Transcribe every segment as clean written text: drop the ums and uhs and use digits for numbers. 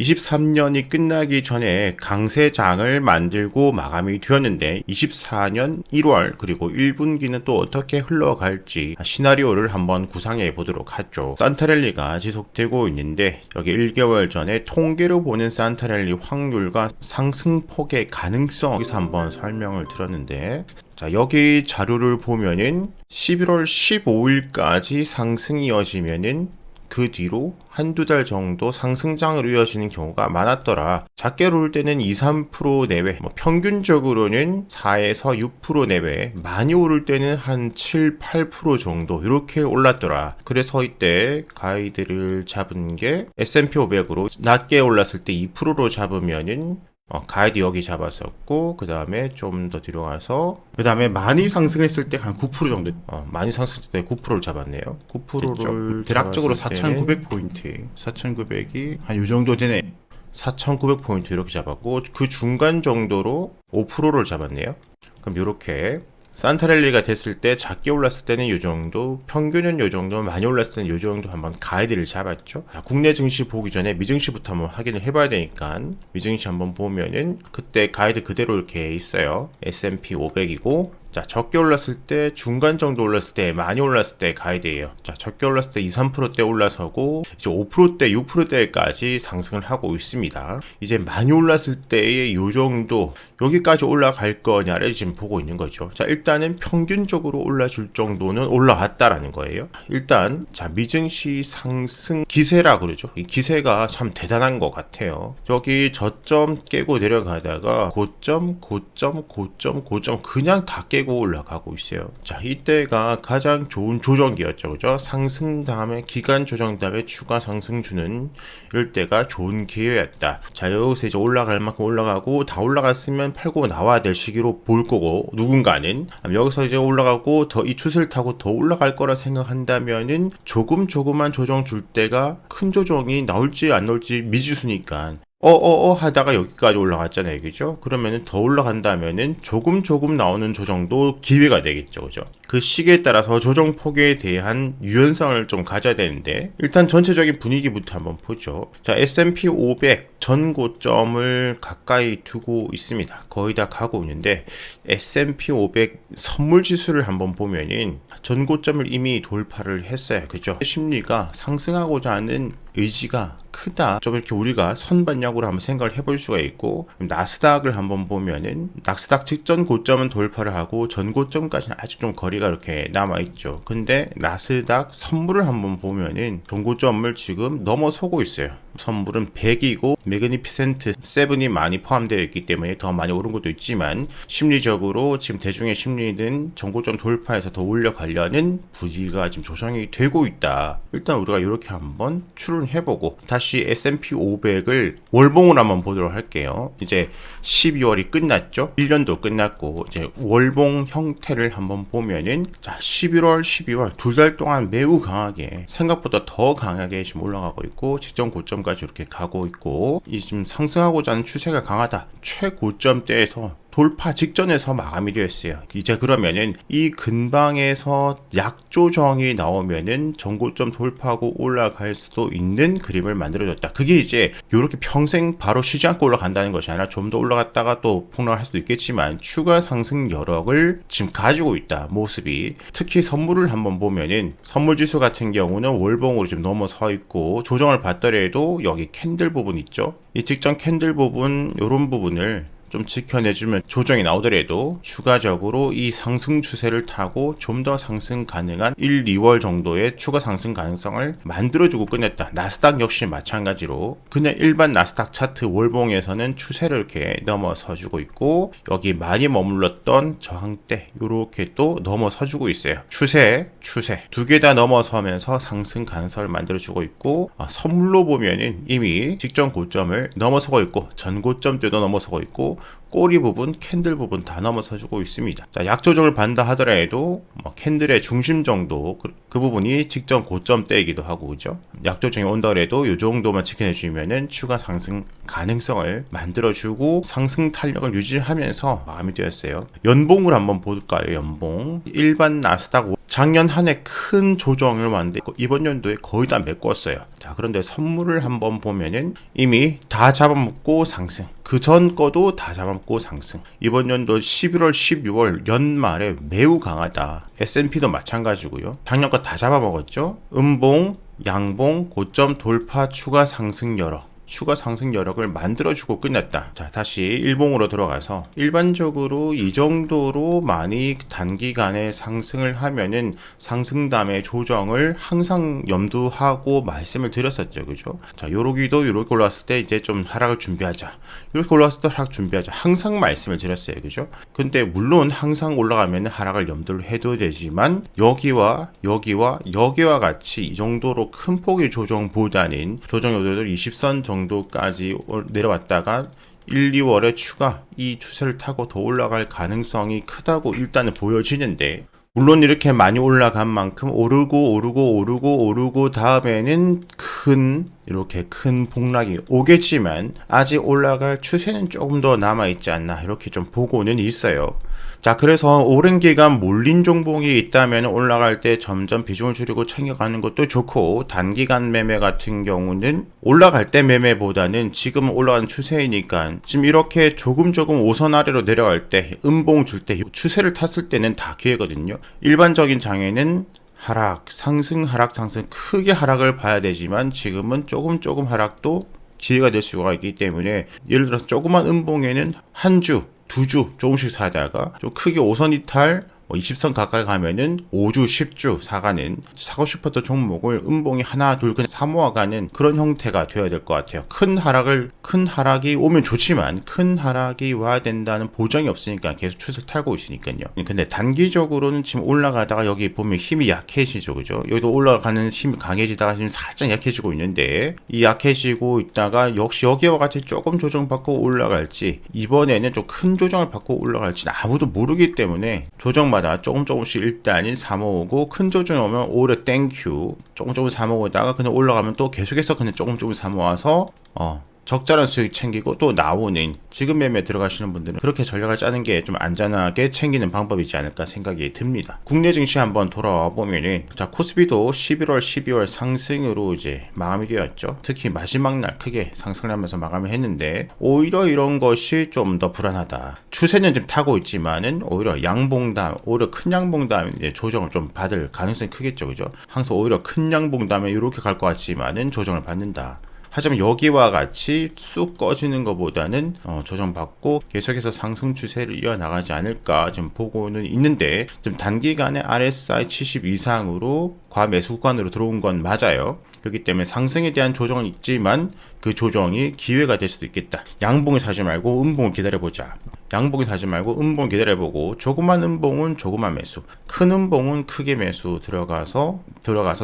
23년이 끝나기 전에 강세장을 만들고 마감이 되었는데 24년 1월 그리고 1분기는 또 어떻게 흘러갈지 시나리오를 한번 구상해 보도록 하죠. 산타랠리가 지속되고 있는데 여기 1개월 전에 통계로 보는 산타랠리 확률과 상승폭의 가능성 여기서 한번 설명을 들었는데, 자, 여기 자료를 보면은 11월 15일까지 상승이 이어지면은 그 뒤로 한두 달 정도 상승장으로 이어지는 경우가 많았더라. 작게 오를 때는 2, 3% 내외, 평균적으로는 4에서 6% 내외, 많이 오를 때는 한 7, 8% 정도 이렇게 올랐더라. 그래서 이때 가이드를 잡은 게 S&P 500으로 낮게 올랐을 때 2%로 잡으면은 가이드 여기 잡았었고, 그 다음에 좀 더 뒤로 가서, 그 다음에 많이 상승했을 때 한 9% 정도, 많이 상승했을 때 9%를 잡았네요. 9%를 대략적으로 4,900포인트, 4,900이 한 요 정도 되네. 4,900포인트 이렇게 잡았고, 그 중간 정도로 5%를 잡았네요. 그럼 이렇게 산타랠리가 됐을 때 작게 올랐을 때는 이 정도, 평균은 이 정도, 많이 올랐을 때는 이 정도 한번 가이드를 잡았죠. 자, 국내 증시 보기 전에 미증시부터 한번 확인을 해봐야 되니까 미증시 한번 보면은 그때 가이드 그대로 이렇게 있어요. S&P 500이고, 자, 적게 올랐을 때, 중간 정도 올랐을 때, 많이 올랐을 때 가이드예요. 자, 적게 올랐을 때 2, 3%대 올라서고 이제 5%대, 6%대까지 상승을 하고 있습니다. 이제 많이 올랐을 때의 요 정도, 여기까지 올라갈 거냐를 지금 보고 있는 거죠. 자, 일단은 평균적으로 올라줄 정도는 올라왔다라는 거예요. 일단 자, 미증시 상승 기세라 그러죠. 이 기세가 참 대단한 것 같아요. 여기 저점 깨고 내려가다가 고점 그냥 다 깨고 올라가고 있어요. 자, 이때가 가장 좋은 조정기였죠. 그죠? 상승 다음에 기간 조정 다음에 추가 상승 주는 이럴 때가 좋은 기회였다. 자, 여기서 이제 올라갈 만큼 올라가고 다 올라갔으면 팔고 나와야 될 시기로 볼 거고, 누군가는 여기서 이제 올라가고 더 이 추세를 타고 더 올라갈 거라 생각한다면은 조금만 조정 줄 때가 큰 조정이 나올지 안 나올지 미지수니까 하다가 여기까지 올라갔잖아요. 그죠? 그러면은 더 올라간다면은 조금 나오는 조정도 기회가 되겠죠. 그죠? 그 시기에 따라서 조정 폭에 대한 유연성을 좀 가져야 되는데, 일단 전체적인 분위기부터 한번 보죠. 자, S&P 500 전 고점을 가까이 두고 있습니다. 거의 다 가고 있는데, S&P 500 선물 지수를 한번 보면은 전 고점을 이미 돌파를 했어요. 그죠? 심리가 상승하고자 하는 의지가 크다. 좀 이렇게 우리가 선반영으로 한번 생각을 해볼 수가 있고, 나스닥을 한번 보면은 나스닥 직전 고점은 돌파를 하고 전 고점까지는 아직 좀 거리가 이렇게 남아있죠. 근데 나스닥 선물을 한번 보면은 전 고점을 지금 넘어서고 있어요. 선물은 100이고 매그니피센트 7이 많이 포함되어 있기 때문에 더 많이 오른 것도 있지만, 심리적으로 지금 대중의 심리는 전고점 돌파해서 더 올려가려는 부지가 지금 조성이 되고 있다. 일단 우리가 이렇게 한번 추론해보고 다시 S&P 500을 월봉으로 한번 보도록 할게요. 이제 12월이 끝났죠. 1년도 끝났고 이제 월봉 형태를 한번 보면은, 자, 11월, 12월 두 달 동안 매우 강하게, 생각보다 더 강하게 지금 올라가고 있고 직전 고점까지 이렇게 가고 있고, 이 지금 상승하고자 하는 추세가 강하다. 최고점대에서 돌파 직전에서 마감이 되었어요. 이제 그러면은 이 근방에서 약조정이 나오면은 전고점 돌파하고 올라갈 수도 있는 그림을 만들어줬다. 그게 이제 이렇게 평생 바로 쉬지 않고 올라간다는 것이 아니라 좀 더 올라갔다가 또 폭락할 수도 있겠지만 추가 상승 여력을 지금 가지고 있다. 모습이. 특히 선물을 한번 보면은 선물 지수 같은 경우는 월봉으로 지금 넘어서 있고, 조정을 받더라도 여기 캔들 부분 있죠. 이 직전 캔들 부분, 이런 부분을 좀 지켜내주면 조정이 나오더라도 추가적으로 이 상승 추세를 타고 좀 더 상승 가능한 1, 2월 정도의 추가 상승 가능성을 만들어주고 끝냈다. 나스닥 역시 마찬가지로 그냥 일반 나스닥 차트 월봉에서는 추세를 이렇게 넘어서주고 있고, 여기 많이 머물렀던 저항대 이렇게 또 넘어서주고 있어요. 추세 두 개 다 넘어서면서 상승 가능성을 만들어주고 있고, 선물로 보면은 이미 직전 고점을 넘어서고 있고 전 고점 때도 넘어서고 있고 꼬리 부분, 캔들 부분 다 넘어서주고 있습니다. 자, 약 조정을 받는다 하더라도 캔들의 중심 정도 그 부분이 직전 고점대이기도 하고, 그죠? 약 조정이 온다 그래도 이 정도만 지켜내주면은 추가 상승 가능성을 만들어주고 상승 탄력을 유지하면서 마감이 되었어요. 연봉을 한번 볼까요? 연봉 일반 나스닥 작년 한 해 큰 조정을 왔는데 이번 연도에 거의 다 메꿨어요. 자, 그런데 선물을 한번 보면은 이미 다 잡아먹고 상승, 그 전 거도 다 잡아먹고 상승. 이번 연도 11월 12월 연말에 매우 강하다. S&P도 마찬가지고요. 작년 거 다 잡아먹었죠. 음봉, 양봉, 고점 돌파, 추가 상승 여력을 만들어주고 끝났다. 자, 다시 일봉으로 들어가서 일반적으로 이 정도로 많이 단기간에 상승을 하면은 상승 다음에 조정을 항상 염두하고 말씀을 드렸었죠. 그죠? 자, 요렇게 올라왔을 때 이제 좀 하락을 준비하자. 이렇게 올라왔을 때 하락 준비하자. 항상 말씀을 드렸어요. 그죠? 근데 물론 항상 올라가면 하락을 염두를 해도 되지만 여기와 같이 이 정도로 큰 폭의 조정보다는 조정 요도를 20선 정도까지 내려왔다가 1, 2월에 추가 이 추세를 타고 더 올라갈 가능성이 크다고 일단은 보여지는데, 물론 이렇게 많이 올라간 만큼 오르고 다음에는 이렇게 큰 폭락이 오겠지만 아직 올라갈 추세는 조금 더 남아있지 않나, 이렇게 좀 보고는 있어요. 자, 그래서 오랜 기간 몰린 종목이 있다면 올라갈 때 점점 비중을 줄이고 챙겨가는 것도 좋고, 단기간 매매 같은 경우는 올라갈 때 매매보다는 지금 올라가는 추세이니까 지금 이렇게 조금 5선 아래로 내려갈 때 음봉 줄 때 추세를 탔을 때는 다 기회거든요. 일반적인 장에는 하락, 상승, 크게 하락을 봐야 되지만 지금은 조금 하락도 기회가 될 수가 있기 때문에, 예를 들어서 조그만 음봉에는 한 주, 두 주 조금씩 사다가 좀 크게 5선 이탈 20선 가까이 가면은 5주, 10주 사가는, 사고 싶었던 종목을 음봉이 하나, 둘 그냥 사모아가는 그런 형태가 되어야 될 것 같아요. 큰 하락이 오면 좋지만 큰 하락이 와야 된다는 보장이 없으니까 계속 추세를 타고 있으니까요. 근데 단기적으로는 지금 올라가다가 여기 보면 힘이 약해지죠. 그죠? 여기도 올라가는 힘이 강해지다가 지금 살짝 약해지고 있는데, 이 약해지고 있다가 역시 여기와 같이 조금 조정받고 올라갈지, 이번에는 좀 큰 조정을 받고 올라갈지 아무도 모르기 때문에 조정마다 조금씩 일단은 사모으고, 큰 조정이 오면 오히려 땡큐, 조금 사모으다가 그냥 올라가면 또 계속해서 그냥 조금 사모아서 적절한 수익 챙기고 또 나오는, 지금 매매 들어가시는 분들은 그렇게 전략을 짜는 게 좀 안전하게 챙기는 방법이지 않을까 생각이 듭니다. 국내 증시 한번 돌아와 보면은, 자, 코스피도 11월 12월 상승으로 이제 마감이 되었죠. 특히 마지막 날 크게 상승을 하면서 마감을 했는데, 오히려 이런 것이 좀 더 불안하다. 추세는 좀 타고 있지만은 오히려 큰 양봉 다음에 이제 조정을 좀 받을 가능성이 크겠죠. 그죠? 항상 오히려 큰 양봉 다음에 이렇게 갈 것 같지만은 조정을 받는다. 하지만 여기와 같이 쑥 꺼지는 것보다는 조정받고 계속해서 상승 추세를 이어나가지 않을까 지금 보고는 있는데, 지금 단기간에 RSI 70 이상으로 과매수 구간으로 들어온 건 맞아요. 그렇기 때문에 상승에 대한 조정은 있지만 그 조정이 기회가 될 수도 있겠다. 양봉을 사지 말고 음봉을 기다려보자. 양봉을 사지 말고 음봉을 기다려보고, 조그만 음봉은 조그만 매수, 큰 음봉은 크게 매수 들어가서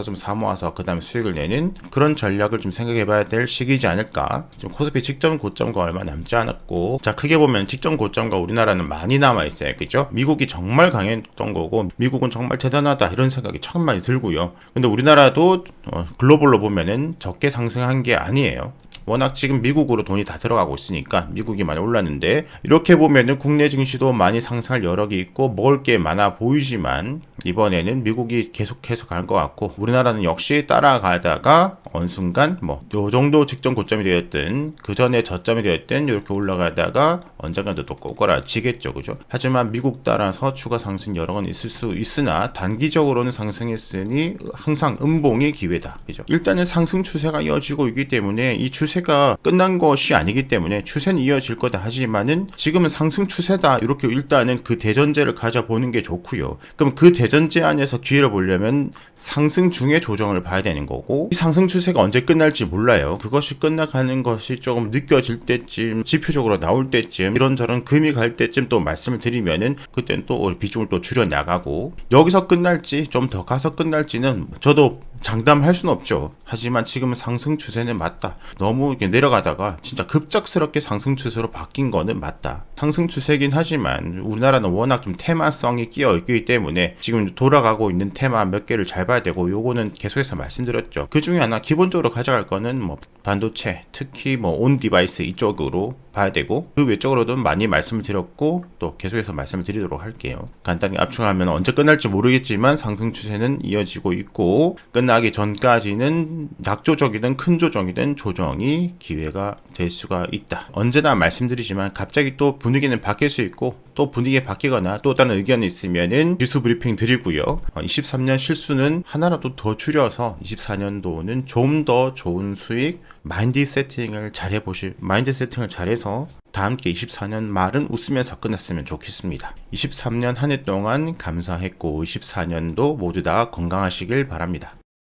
좀 사모아서 그 다음에 수익을 내는 그런 전략을 좀 생각해봐야 될 시기이지 않을까. 지금 코스피 직전 고점과 얼마 남지 않았고, 자, 크게 보면 직전 고점과 우리나라는 많이 남아있어요. 그죠? 미국이 정말 강했던 거고, 미국은 정말 대단하다 이런 생각이 참 많이 들고요. 근데 우리나라도 글로벌로 보면은 적게 상승한 게 아니에요. 워낙 지금 미국으로 돈이 다 들어가고 있으니까 미국이 많이 올랐는데, 이렇게 보면은 국내 증시도 많이 상승할 여력이 있고 먹을 게 많아 보이지만, 이번에는 미국이 계속해서 갈 것 같고, 우리나라는 역시 따라가다가 어느 순간 요 정도 직전 고점이 되었든 그 전에 저점이 되었든 이렇게 올라가다가 언젠가 또 꼬꾸라지겠죠. 그죠? 하지만 미국 따라서 추가 상승 여력은 있을 수 있으나, 단기적으로는 상승했으니 항상 음봉의 기회다. 그죠? 일단은 상승 추세가 이어지고 있기 때문에 이 추세가 끝난 것이 아니기 때문에 추세는 이어질 거다. 하지만은 지금은 상승 추세다, 이렇게 일단은 그 대전제를 가져보는 게 좋고요. 그럼 그 대전제 안에서 기회를 보려면 상승 중에 조정을 봐야 되는 거고, 이 상승 추세가 언제 끝날지 몰라요. 그것이 끝나가는 것이 조금 느껴질 때쯤, 지표적으로 나올 때쯤, 이런저런 금이 갈 때쯤 또 말씀을 드리면은 그때는 또 비중을 또 줄여 나가고, 여기서 끝날지 좀 더 가서 끝날지는 저도 장담할 수는 없죠. 하지만 지금 상승 추세는 맞다. 너무 이렇게 내려가다가 진짜 급작스럽게 상승 추세로 바뀐 거는 맞다. 상승 추세긴 하지만 우리나라는 워낙 좀 테마성이 끼어 있기 때문에 지금 돌아가고 있는 테마 몇 개를 잘 봐야 되고, 요거는 계속해서 말씀드렸죠. 그 중에 하나 기본적으로 가져갈 거는 뭐 반도체, 특히 뭐 온 디바이스 이쪽으로 봐야 되고, 그 외적으로도 많이 말씀을 드렸고 또 계속해서 말씀을 드리도록 할게요. 간단히 압축하면 언제 끝날지 모르겠지만 상승 추세는 이어지고 있고, 끝나기 전까지는 약조정이든 큰 조정이든 조정이 기회가 될 수가 있다. 언제나 말씀드리지만 갑자기 또 분위기는 바뀔 수 있고, 또 분위기가 바뀌거나 또 다른 의견이 있으면은 뉴스 브리핑 드리고요. 23년 실수는 하나라도 더 줄여서 24년도는 좀 더 좋은 수익, 마인드 세팅을 잘해서 다 함께 24년 말은 웃으면서 끝났으면 좋겠습니다. 23년 한 해 동안 감사했고 24년도 모두 다 건강하시길 바랍니다.